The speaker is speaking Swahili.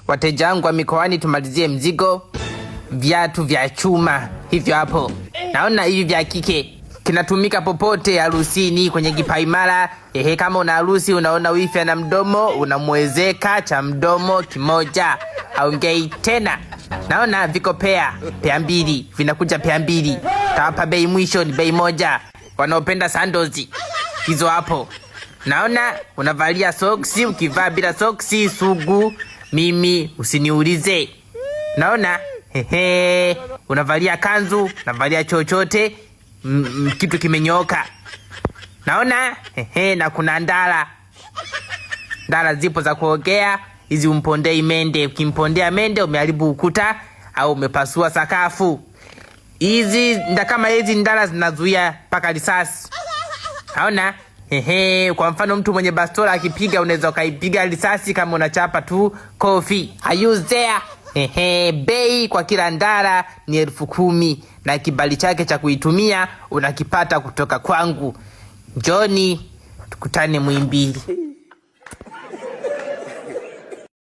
wateja wangu wa mikoani tumalizie mzigo. Viatu vya chuma hivyo hapo. Naona hivi vya kike kinatumika popote harusini, kwenye kipaimara. Kama una harusi unaona wifi na mdomo, unamwezeka cha mdomo kimoja. Haongei tena. Naona viko pea mbili, vinakuja pea mbili. Tawapa bei mwisho ni bei moja. Wanaopenda sandozi hizo hapo. Naona unavalia soksi, ukivaa bila soksi sugu, mimi usiniulize. Naona unavalia kanzu, unavalia chochote, kitu kimenyoka. Naona na kuna ndala. Ndala zipo za kuogea, hizi umpondei mende. Ukimpondea mende umeharibu ukuta au umepasua sakafu. Hizi kama hizi ndala zinazuia paka risasi. Naona kwa mfano mtu mwenye bastola akipiga unaweza ukaipiga risasi kama unachapa tu kofi. Ayuzea. Bei kwa kila ndara ni 10,000 na kibali chake cha kuitumia unakipata kutoka kwangu. Njoni tukutane Muhimbili.